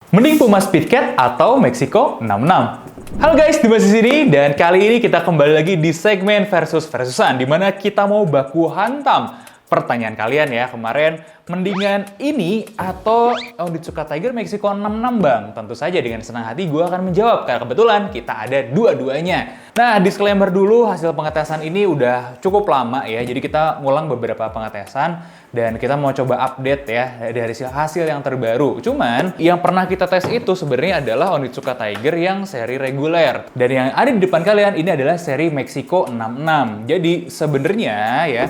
Mending Puma Speedcat atau Mexico 66? Halo guys, Dimas di sini dan kali ini kita kembali lagi di segmen versus-versusan di mana kita mau baku hantam pertanyaan kalian ya kemarin, mendingan ini atau Onitsuka Tiger Mexico 66 bang? Tentu saja dengan senang hati gue akan menjawab karena kebetulan kita ada dua-duanya. Nah, disclaimer dulu, hasil pengetesan ini udah cukup lama ya, jadi kita ngulang beberapa pengetesan dan kita mau coba update ya dari hasil yang terbaru. Cuman yang pernah kita tes itu sebenarnya adalah Onitsuka Tiger yang seri reguler, dan yang ada di depan kalian ini adalah seri Mexico 66. Jadi sebenarnya ya,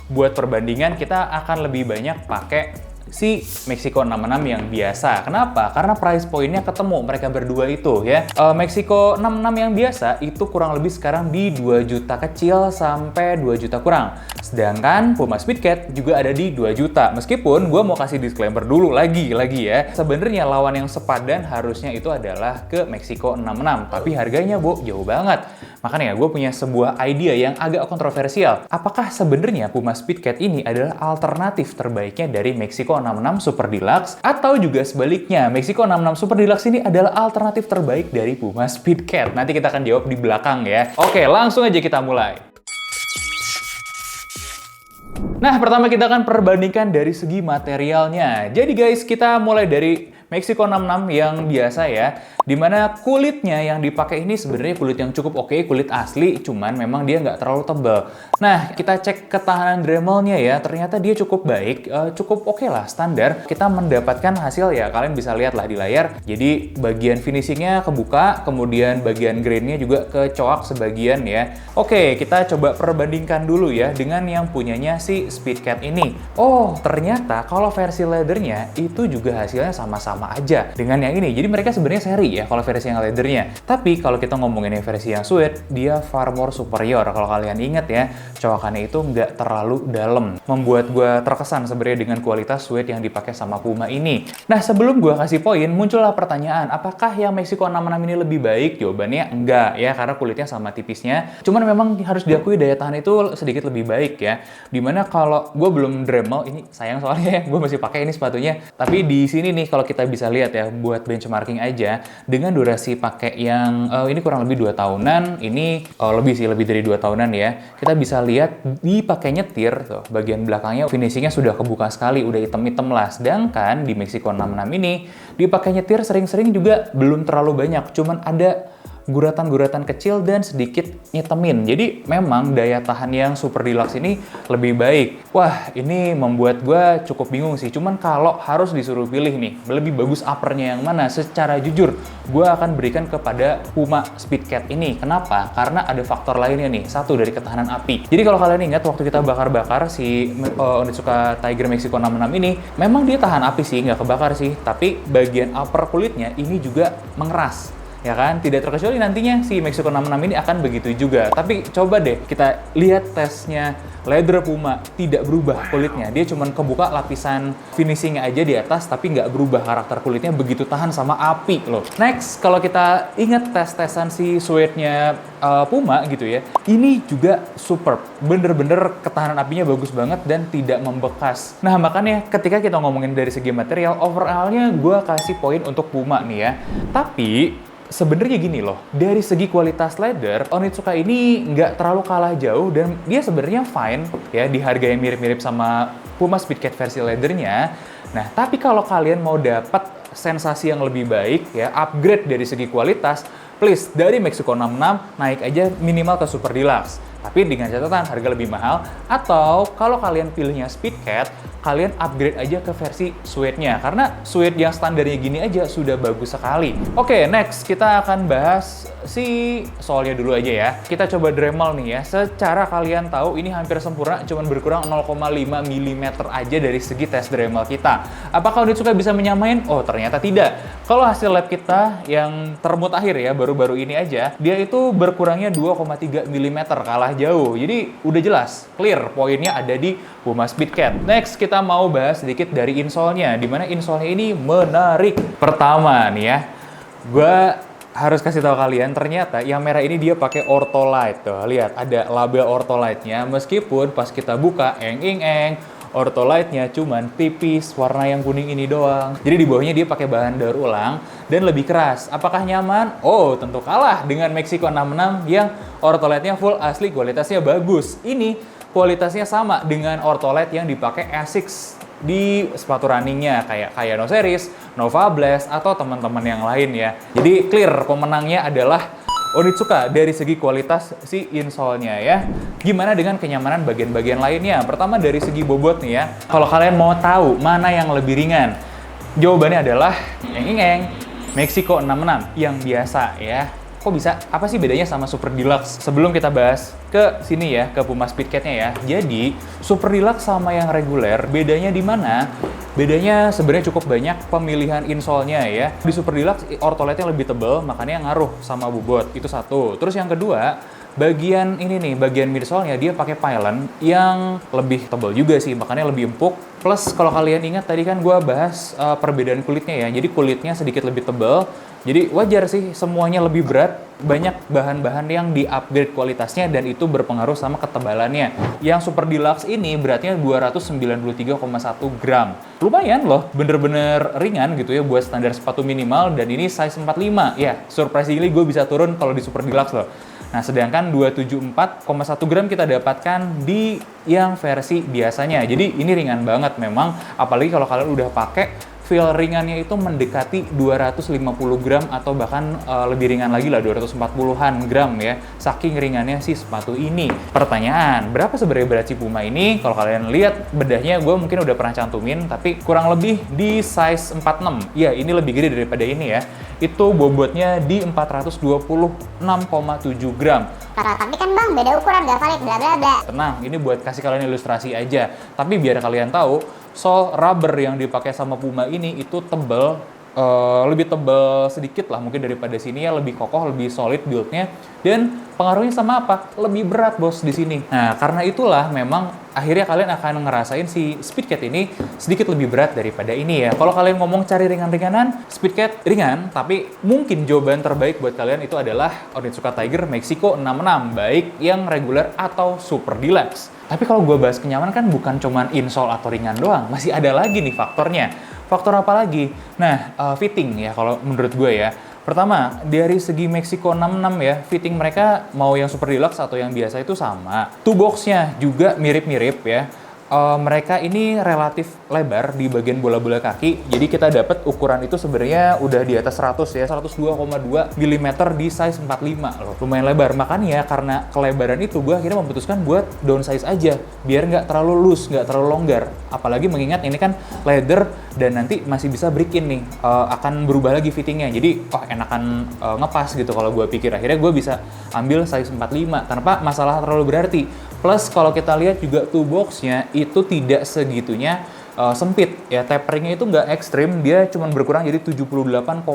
buat perbandingan kita akan lebih banyak pakai si Mexico 66 yang biasa. Kenapa? Karena price point-nya ketemu mereka berdua itu ya. Mexico 66 yang biasa itu kurang lebih sekarang di 2 juta kecil sampai 2 juta kurang. Sedangkan Puma Speedcat juga ada di 2 juta. Meskipun gue mau kasih disclaimer dulu lagi ya. Sebenarnya lawan yang sepadan harusnya itu adalah ke Mexico 66. Tapi harganya jauh banget. Makanya gue punya sebuah idea yang agak kontroversial. Apakah sebenarnya Puma Speedcat ini adalah alternatif terbaiknya dari Mexico 66 Super Deluxe, atau juga sebaliknya Mexico 66 Super Deluxe ini adalah alternatif terbaik dari Puma Speedcat? Nanti kita akan jawab di belakang ya. Oke, langsung aja kita mulai. Nah, pertama kita akan perbandingkan dari segi materialnya. Jadi guys, kita mulai dari Mexico 66 yang biasa ya, dimana kulitnya yang dipakai ini sebenarnya kulit yang cukup oke, kulit asli, cuman memang dia nggak terlalu tebal. Nah, kita cek ketahanan Dremelnya ya, ternyata dia cukup baik, cukup oke lah, standar. Kita mendapatkan hasil ya, kalian bisa lihat lah di layar. Jadi bagian finishingnya kebuka, kemudian bagian grainnya juga kecoak sebagian ya. Oke, kita coba perbandingkan dulu ya dengan yang punyanya si Speedcat ini. Oh, ternyata kalau versi leathernya itu juga hasilnya sama-sama aja dengan yang ini. Jadi mereka sebenarnya seri ya kalau versi yang leathernya. Tapi kalau kita ngomongin yang versi yang suede, dia far more superior. Kalau kalian ingat ya, coakannya itu nggak terlalu dalam. Membuat gue terkesan sebenarnya dengan kualitas suede yang dipakai sama Puma ini. Nah, sebelum gue kasih poin, muncullah pertanyaan, apakah yang Mexico 66 ini lebih baik? Jawabannya enggak ya, karena kulitnya sama tipisnya. Cuman memang harus diakui daya tahan itu sedikit lebih baik ya. Dimana kalau gue belum Dremel, ini sayang soalnya gue masih pakai ini sepatunya. Tapi di sini nih kalau kita bisa lihat ya, buat benchmarking aja, dengan durasi pakai yang ini kurang lebih 2 tahunan, ini lebih dari 2 tahunan ya. Kita bisa lihat dipakai nyetir tuh, bagian belakangnya finishingnya sudah kebuka sekali, udah hitam-hitam lah. Sedangkan di Mexico 66 ini dipakai nyetir sering-sering juga belum terlalu banyak, cuman ada guratan-guratan kecil dan sedikit nyitemin. Jadi memang daya tahan yang Super Deluxe ini lebih baik. Wah, ini membuat gue cukup bingung sih. Cuman kalau harus disuruh pilih nih, lebih bagus uppernya yang mana? Secara jujur, gue akan berikan kepada Puma Speedcat ini. Kenapa? Karena ada faktor lainnya nih. Satu, dari ketahanan api. Jadi kalau kalian ingat waktu kita bakar-bakar si Onitsuka Tiger Mexico 66 ini, memang dia tahan api sih, nggak kebakar sih. Tapi bagian upper kulitnya ini juga mengeras. Ya kan, tidak terkecuali nantinya si Mexico 66 ini akan begitu juga. Tapi coba deh kita lihat tesnya leather Puma, tidak berubah kulitnya. Dia cuma kebuka lapisan finishingnya aja di atas, tapi nggak berubah karakter kulitnya, begitu tahan sama api loh. Next, kalau kita ingat tes-tesan si suede-nya Puma gitu ya, ini juga superb. Bener-bener ketahanan apinya bagus banget dan tidak membekas. Nah, makanya ketika kita ngomongin dari segi material, overall-nya gue kasih poin untuk Puma nih ya. Tapi sebenarnya gini loh, dari segi kualitas leather, Onitsuka ini nggak terlalu kalah jauh dan dia sebenarnya fine ya di harga yang mirip-mirip sama Puma Speedcat versi leathernya. Nah, tapi kalau kalian mau dapat sensasi yang lebih baik ya, upgrade dari segi kualitas, please dari Mexico 66 naik aja minimal ke Super Deluxe. Tapi dengan catatan harga lebih mahal, atau kalau kalian pilihnya Speedcat, kalian upgrade aja ke versi suede-nya. Karena suede yang standarnya gini aja sudah bagus sekali. Oke, next kita akan bahas si soalnya dulu aja ya. Kita coba Dremel nih ya. Secara kalian tahu ini hampir sempurna, cuman berkurang 0,5 mm aja dari segi tes Dremel kita. Apakah Onitsuka bisa menyamain? Oh, ternyata tidak. Kalau hasil lab kita yang termutakhir ya, baru-baru ini aja, dia itu berkurangnya 2,3 mm, kalah jauh. Jadi udah jelas, clear, poinnya ada di Puma Speedcat. Next, kita mau bahas sedikit dari insole-nya, dimana insole-nya ini menarik. Pertama nih ya, gue harus kasih tahu kalian, ternyata yang merah ini dia pakai Ortholite tuh. Lihat, ada label Ortholite-nya. Meskipun pas kita buka, Ortolite-nya cuman tipis, warna yang kuning ini doang. Jadi di bawahnya dia pakai bahan daur ulang dan lebih keras. Apakah nyaman? Oh, tentu kalah dengan Mexico 66 yang Ortolite-nya full asli, kualitasnya bagus. Ini kualitasnya sama dengan Ortolite yang dipakai Asics di sepatu runningnya kayak Kayano Series, Nova Blast, atau teman-teman yang lain ya. Jadi clear pemenangnya adalah Onitsuka dari segi kualitas si insole-nya ya. Gimana dengan kenyamanan bagian-bagian lainnya? Pertama dari segi bobot nih ya. Kalau kalian mau tahu mana yang lebih ringan, jawabannya adalah Mexico 66 yang biasa ya. Kok bisa? Apa sih bedanya sama Super Deluxe? Sebelum kita bahas ke sini ya, ke Puma Speedcat-nya ya. Jadi, Super Deluxe sama yang reguler, bedanya di mana? Bedanya sebenarnya cukup banyak pemilihan insole-nya ya. Di Super Deluxe, Ortolite-nya lebih tebal, makanya ngaruh sama bobot. Itu satu. Terus yang kedua, bagian ini nih, bagian midsole-nya dia pakai pylon yang lebih tebal juga sih, makanya lebih empuk. Plus kalau kalian ingat tadi kan gue bahas perbedaan kulitnya ya. Jadi kulitnya sedikit lebih tebal. Jadi wajar sih semuanya lebih berat. Banyak bahan-bahan yang di-upgrade kualitasnya dan itu berpengaruh sama ketebalannya. Yang Super Deluxe ini beratnya 293,1 gram. Lumayan loh, bener-bener ringan gitu ya buat standar sepatu minimal dan ini size 45. Ya, surprisingly gue bisa turun kalau di Super Deluxe loh. Nah, sedangkan 274,1 gram kita dapatkan di yang versi biasanya. Jadi ini ringan banget memang, apalagi kalau kalian udah pakai, feel ringannya itu mendekati 250 gram atau bahkan lebih ringan lagi lah, 240-an gram ya. Saking ringannya si sepatu ini. Pertanyaan, berapa sebenarnya berat si Puma ini? Kalau kalian lihat bedahnya, gue mungkin udah pernah cantumin, tapi kurang lebih di size 46. Ya, ini lebih gede daripada ini ya. Itu bobotnya di 426,7 gram. Tapi kan bang, beda ukuran, gak valid, bla bla bla. Tenang, ini buat kasih kalian ilustrasi aja. Tapi biar kalian tahu, sole rubber yang dipakai sama Puma ini itu tebel, lebih tebel sedikit lah mungkin daripada sini ya, lebih kokoh, lebih solid build-nya. Dan pengaruhnya sama apa? Lebih berat bos di sini. Nah, karena itulah memang akhirnya kalian akan ngerasain si Speedcat ini sedikit lebih berat daripada ini ya. Kalau kalian ngomong cari ringan-ringanan, Speedcat ringan, tapi mungkin jawaban terbaik buat kalian itu adalah Onitsuka Tiger Mexico 66, baik yang reguler atau Super Deluxe. Tapi kalau gue bahas kenyamanan kan bukan cuman insole atau ringan doang, masih ada lagi nih faktornya. Faktor apa lagi? Nah, fitting ya kalau menurut gue ya. Pertama, dari segi Mexico 66 ya, fitting mereka mau yang Super Deluxe atau yang biasa itu sama. Two box-nya juga mirip-mirip ya. Mereka ini relatif lebar di bagian bola-bola kaki. Jadi kita dapat ukuran itu sebenarnya udah di atas 100 ya, 102,2 mm di size 45 loh. Lumayan lebar. Makanya karena kelebaran itu gue akhirnya memutuskan buat downsize aja biar nggak terlalu loose, nggak terlalu longgar. Apalagi mengingat ini kan leather dan nanti masih bisa break-in nih. Akan berubah lagi fittingnya. Jadi enakan ngepas gitu kalau gue pikir. Akhirnya gue bisa ambil size 45 tanpa masalah terlalu berarti. Plus kalau kita lihat juga two box-nya itu tidak segitunya sempit ya, taperingnya itu nggak ekstrim, dia cuma berkurang jadi 78,2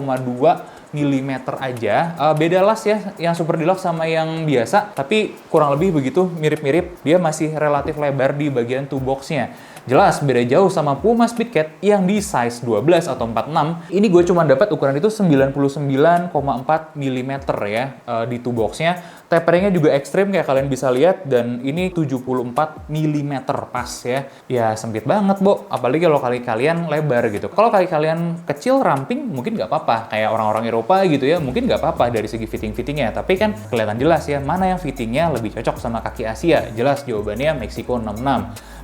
mm aja. Beda las ya, yang Super Deluxe sama yang biasa, tapi kurang lebih begitu mirip-mirip, dia masih relatif lebar di bagian two box-nya. Jelas beda jauh sama Puma Speedcat yang di size 12 atau 46. Ini gue cuma dapat ukuran itu 99,4 mm ya di two box-nya. Taperingnya juga ekstrim kayak kalian bisa lihat, dan ini 74 mm pas ya. Ya sempit banget, Bo. Apalagi kalau kaki kalian lebar gitu. Kalau kaki kalian kecil, ramping, mungkin nggak apa-apa. Kayak orang-orang Eropa gitu ya, mungkin nggak apa-apa dari segi fitting-fittingnya. Tapi kan kelihatan jelas ya, mana yang fittingnya lebih cocok sama kaki Asia. Jelas jawabannya Mexico 66.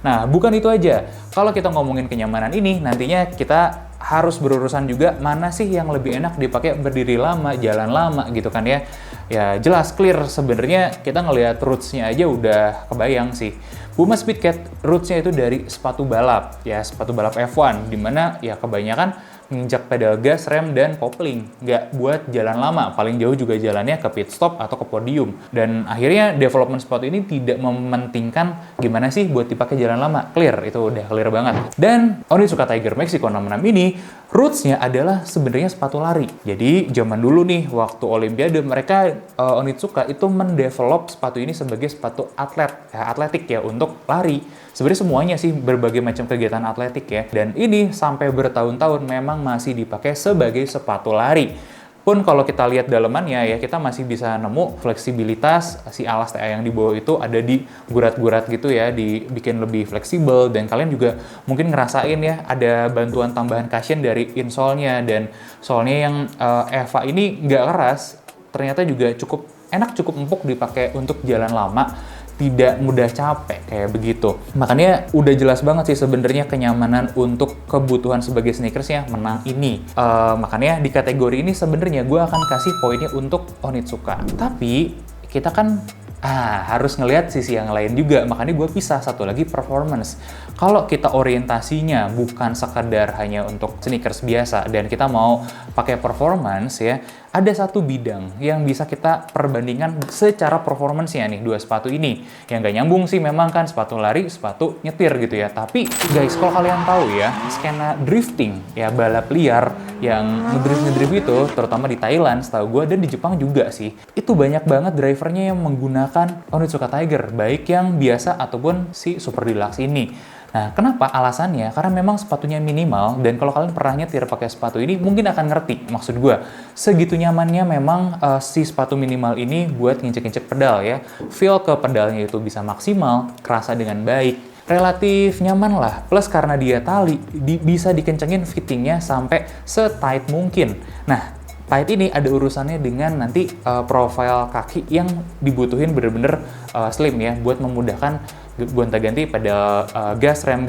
Nah, bukan itu aja. Kalau kita ngomongin kenyamanan ini, nantinya kita harus berurusan juga mana sih yang lebih enak dipakai berdiri lama, jalan lama gitu kan ya. Ya jelas clear sebenarnya kita ngelihat roots-nya aja udah kebayang sih. Puma Speedcat roots-nya itu dari sepatu balap, ya sepatu balap F1, dimana ya kebanyakan menginjak pedal gas, rem, dan kopling. Nggak buat jalan lama, paling jauh juga jalannya ke pit stop atau ke podium. Dan akhirnya development sepatu ini tidak mementingkan gimana sih buat dipakai jalan lama. Clear, itu udah clear banget. Dan Onitsuka Tiger Mexico 66 ini, roots-nya adalah sebenarnya sepatu lari. Jadi zaman dulu nih, waktu Olimpiade, mereka Onitsuka itu mendevelop sepatu ini sebagai sepatu atletik ya, untuk lari. Sebenarnya semuanya sih berbagai macam kegiatan atletik ya. Dan ini sampai bertahun-tahun memang masih dipakai sebagai sepatu lari. pun kalau kita lihat dalemannya ya, kita masih bisa nemu fleksibilitas si alas TA yang di bawah itu ada di gurat-gurat gitu ya, dibikin lebih fleksibel. Dan kalian juga mungkin ngerasain ya, ada bantuan tambahan cushion dari insole-nya, dan solnya yang Eva ini nggak keras, ternyata juga cukup enak, cukup empuk dipakai untuk jalan lama, tidak mudah capek kayak begitu. Makanya udah jelas banget sih sebenarnya kenyamanan untuk kebutuhan sebagai sneakersnya menang ini. Makanya di kategori ini sebenarnya gue akan kasih poinnya untuk Onitsuka. Tapi kita kan harus ngelihat sisi yang lain juga, makanya gue pisah satu lagi performance. Kalau kita orientasinya bukan sekedar hanya untuk sneakers biasa dan kita mau pakai performance ya, ada satu bidang yang bisa kita perbandingkan secara performance-nya nih, dua sepatu ini. Yang gak nyambung sih memang kan, sepatu lari, sepatu nyetir gitu ya. Tapi guys, kalau kalian tahu ya, skena drifting, ya balap liar yang ngedrift itu, terutama di Thailand setahu gue, dan di Jepang juga sih, itu banyak banget drivernya yang menggunakan Onitsuka Tiger, baik yang biasa ataupun si Super Deluxe ini. Nah, kenapa? Alasannya karena memang sepatunya minimal, dan kalau kalian pernah nyetir pakai sepatu ini mungkin akan ngerti maksud gue. Segitu nyamannya memang si sepatu minimal ini buat nginjek-nginjek pedal ya. Feel ke pedalnya itu bisa maksimal, kerasa dengan baik, relatif nyaman lah. Plus karena dia tali, bisa dikencengin fittingnya sampai se-tight mungkin. Nah, tight ini ada urusannya dengan nanti profil kaki yang dibutuhin bener-bener slim ya, buat memudahkan gonta-ganti pada gas rem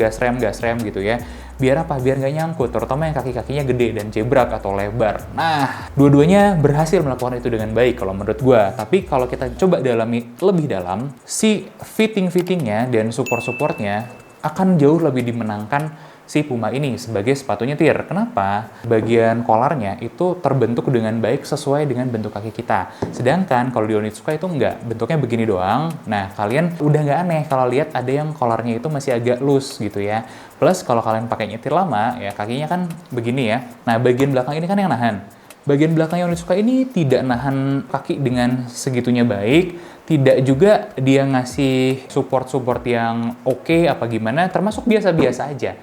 gitu ya. Biar apa? Biar nggak nyangkut, terutama yang kaki-kakinya gede dan jebrak atau lebar. Nah, dua-duanya berhasil melakukan itu dengan baik kalau menurut gua. Tapi kalau kita coba dalami lebih dalam, si fitting-fittingnya dan support-supportnya akan jauh lebih dimenangkan si Puma ini sebagai sepatu nyetir. Kenapa? Bagian kolarnya itu terbentuk dengan baik sesuai dengan bentuk kaki kita. Sedangkan kalau di Onitsuka itu enggak, bentuknya begini doang. Nah, kalian udah nggak aneh kalau lihat ada yang kolarnya itu masih agak loose gitu ya. Plus kalau kalian pakai nyetir lama, ya kakinya kan begini ya. Nah, bagian belakang ini kan yang nahan. Bagian belakangnya Onitsuka ini tidak nahan kaki dengan segitunya baik, tidak juga dia ngasih support-support yang oke apa gimana, termasuk biasa-biasa aja.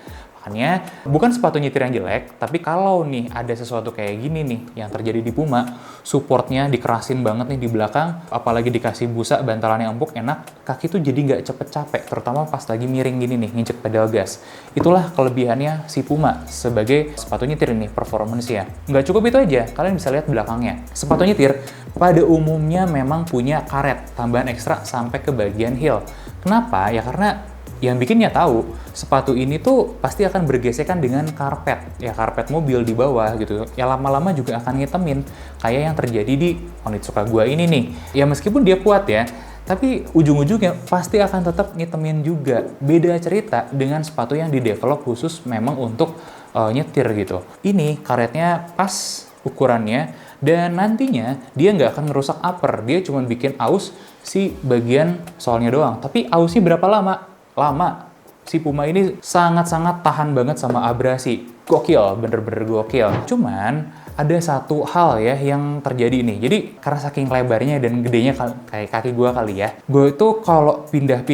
Makanya bukan sepatu nyetir yang jelek, tapi kalau nih ada sesuatu kayak gini nih yang terjadi di Puma, supportnya dikerasin banget nih di belakang, apalagi dikasih busa, bantalan yang empuk, enak, kaki tuh jadi nggak cepet capek, terutama pas lagi miring gini nih, nginjek pedal gas. Itulah kelebihannya si Puma sebagai sepatu nyetir ini, performance-nya. Nggak cukup itu aja, kalian bisa lihat belakangnya. Sepatu nyetir pada umumnya memang punya karet, tambahan ekstra sampai ke bagian heel. Kenapa? Ya karena yang bikinnya tahu, sepatu ini tuh pasti akan bergesekan dengan karpet, ya karpet mobil di bawah gitu. Ya lama-lama juga akan ngitemin, kayak yang terjadi di Onitsuka gua ini nih. Ya meskipun dia kuat ya, tapi ujung-ujungnya pasti akan tetap ngitemin juga. Beda cerita dengan sepatu yang didevelop khusus memang untuk nyetir gitu. Ini karetnya pas ukurannya, dan nantinya dia nggak akan ngerusak upper, dia cuma bikin aus si bagian soalnya doang. Tapi ausnya berapa lama? Lama. Si Puma ini sangat-sangat tahan banget sama abrasi. Gokil, bener-bener gokil. Cuman ada satu hal ya yang terjadi nih. Jadi karena saking lebarnya dan gedenya kayak kaki gue kali ya, gue itu kalau pindah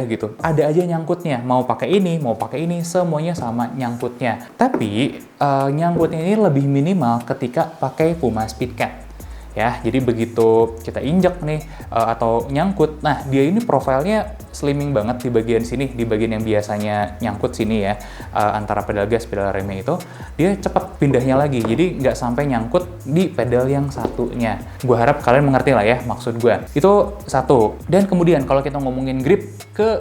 gitu, ada aja nyangkutnya. Mau pakai ini, semuanya sama nyangkutnya. Tapi nyangkutnya ini lebih minimal ketika pakai Puma Speedcat. Ya, jadi begitu kita injek nih atau nyangkut, nah dia ini profilnya slimming banget di bagian sini, di bagian yang biasanya nyangkut sini ya, antara pedal gas, pedal remnya itu, dia cepat pindahnya lagi, jadi nggak sampai nyangkut di pedal yang satunya. Gue harap kalian mengerti lah ya maksud gue. Itu satu. Dan kemudian kalau kita ngomongin grip ke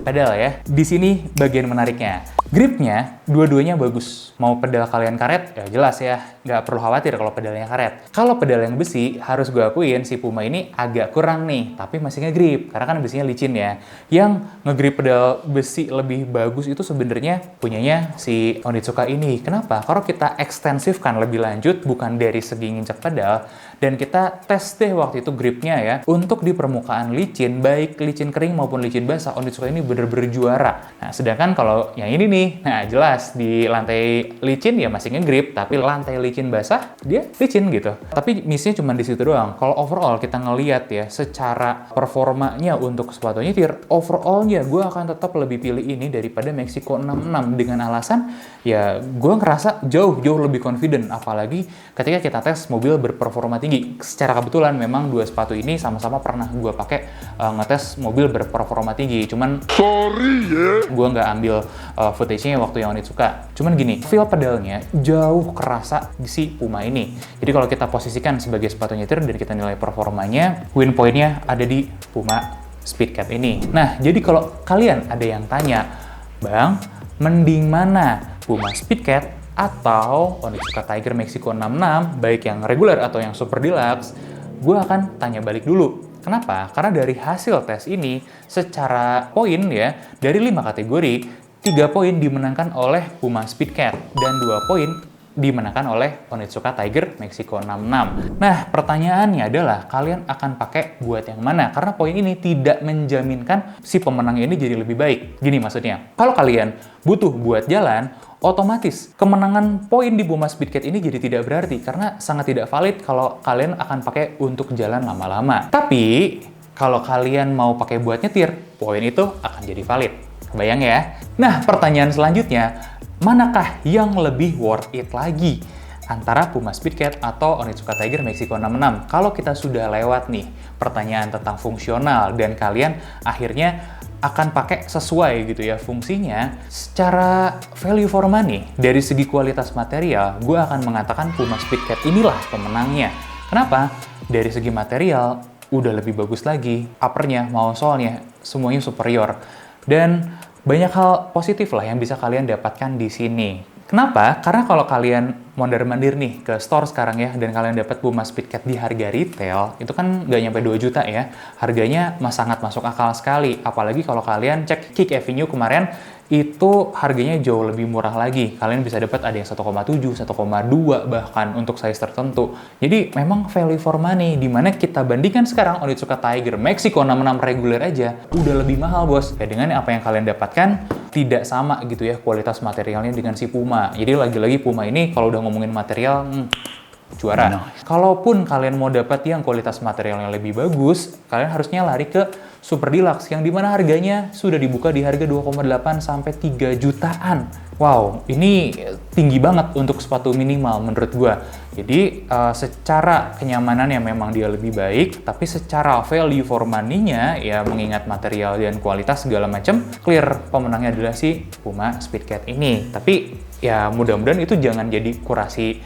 pedal ya, di sini bagian menariknya. Gripnya dua-duanya bagus. Mau pedal kalian karet, ya jelas ya, nggak perlu khawatir kalau pedalnya karet. Kalau pedal yang besi, harus gue akuin si Puma ini agak kurang nih, tapi masih ngegrip, karena kan besinya licin ya. Yang ngegrip pedal besi lebih bagus itu sebenarnya punyanya si Onitsuka ini. Kenapa? Kalau kita ekstensifkan lebih lanjut, bukan dari segi nginjek pedal, dan kita tes deh waktu itu gripnya ya, untuk di permukaan licin, baik licin kering maupun licin basah, Onitsuka ini bener-bener juara. Nah, sedangkan kalau yang ini nih, nah jelas di lantai licin ya masih nge-grip, tapi lantai licin basah, dia licin gitu. Tapi miss-nya cuma di situ doang. Kalau overall kita ngeliat ya, secara performanya untuk sepatu nyetir, overallnya gue akan tetap lebih pilih ini daripada Mexico 66 dengan alasan ya gue ngerasa jauh lebih confident, apalagi ketika kita tes mobil berperforma tinggi. Secara kebetulan memang dua sepatu ini sama-sama pernah gue pakai ngetes mobil berperforma tinggi, cuman gue nggak ambil footage-nya waktu yang Onitsuka. Cuman gini, feel pedalnya jauh kerasa di si Puma ini. Jadi kalau kita posisikan sebagai sepatu nyetir dan kita nilai performanya, win point-nya ada di Puma Speedcat ini. Nah, jadi kalau kalian ada yang tanya, Bang, mending mana Puma Speedcat atau Onitsuka Tiger Mexico 66, baik yang regular atau yang super deluxe? Gue akan tanya balik dulu. Kenapa? Karena dari hasil tes ini, secara poin ya, dari 5 kategori, 3 poin dimenangkan oleh Puma Speedcat dan 2 poin dimenangkan oleh Onitsuka Tiger Mexico 66. Nah, pertanyaannya adalah kalian akan pakai buat yang mana? Karena poin ini tidak menjaminkan si pemenang ini jadi lebih baik. Gini maksudnya, kalau kalian butuh buat jalan, otomatis kemenangan poin di Puma Speedcat ini jadi tidak berarti karena sangat tidak valid kalau kalian akan pakai untuk jalan lama-lama. Tapi kalau kalian mau pakai buat nyetir, poin itu akan jadi valid. Kebayang ya? Nah, pertanyaan selanjutnya, manakah yang lebih worth it lagi antara Puma Speedcat atau Onitsuka Tiger Mexico 66? Kalau kita sudah lewat nih pertanyaan tentang fungsional dan kalian akhirnya akan pakai sesuai gitu ya fungsinya, secara value for money dari segi kualitas material, gue akan mengatakan Puma Speedcat inilah pemenangnya. Kenapa? Dari segi material udah lebih bagus lagi, uppernya mau soalnya semuanya superior, dan banyak hal positif lah yang bisa kalian dapatkan di sini. Kenapa? Karena kalau kalian mondar-mandir nih ke store sekarang ya, dan kalian dapat Puma Speedcat di harga retail, itu kan nggak nyampe 2 juta ya. Harganya sangat masuk akal sekali. Apalagi kalau kalian cek Kick Avenue kemarin, itu harganya jauh lebih murah lagi. Kalian bisa dapat ada yang 1,7, 1,2 bahkan untuk size tertentu. Jadi memang value for money, dimana kita bandingkan sekarang Onitsuka Tiger Mexico 66 reguler aja, udah lebih mahal bos. Ya dengan apa yang kalian dapatkan, tidak sama gitu ya kualitas materialnya dengan si Puma. Jadi lagi-lagi Puma ini kalau udah ngomongin material, juara. Kalaupun kalian mau dapat yang kualitas material yang lebih bagus, kalian harusnya lari ke Super Deluxe yang dimana harganya sudah dibuka di harga 2,8 sampai 3 jutaan. Wow, ini tinggi banget untuk sepatu minimal menurut gua. Jadi secara kenyamanan ya memang dia lebih baik, tapi secara value for money-nya ya mengingat material dan kualitas segala macam, clear pemenangnya adalah si Puma Speedcat ini. Tapi ya mudah-mudahan itu jangan jadi kurasi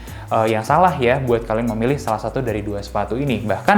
yang salah ya buat kalian memilih salah satu dari dua sepatu ini. Bahkan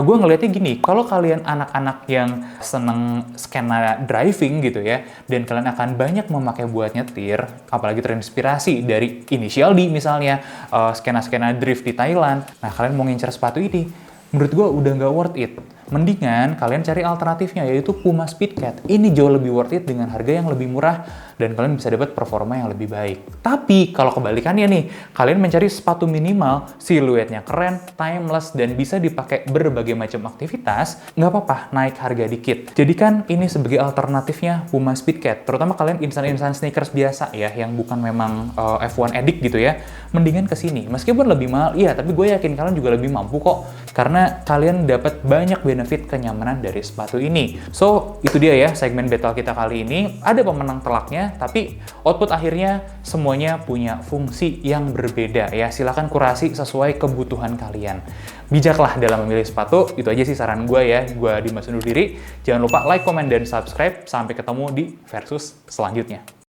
gue ngelihatnya gini, kalau kalian anak-anak yang seneng skena driving gitu ya, dan kalian akan banyak memakai buat nyetir, apalagi terinspirasi dari Initial D misalnya, skena-skena drift di Thailand, nah kalian mau ngincer sepatu ini, menurut gue udah nggak worth it. Mendingan kalian cari alternatifnya, yaitu Puma Speedcat. Ini jauh lebih worth it dengan harga yang lebih murah dan kalian bisa dapat performa yang lebih baik. Tapi kalau kebalikannya nih, kalian mencari sepatu minimal, siluetnya keren, timeless, dan bisa dipakai berbagai macam aktivitas, nggak apa-apa naik harga dikit. Jadikan ini sebagai alternatifnya Puma Speedcat. Terutama kalian insan-insan sneakers biasa ya, yang bukan memang F1 addict gitu ya, mendingan ke sini. Meskipun lebih mahal, iya, tapi gue yakin kalian juga lebih mampu kok. Karena kalian dapat banyak benefit kenyamanan dari sepatu ini. So, itu dia ya segmen battle kita kali ini. Ada pemenang telaknya, tapi output akhirnya semuanya punya fungsi yang berbeda ya. Silahkan kurasi sesuai kebutuhan kalian. Bijaklah dalam memilih sepatu. Itu aja sih saran gue ya. Gue Dimas undur diri. Jangan lupa like, comment, dan subscribe. Sampai ketemu di Versus selanjutnya.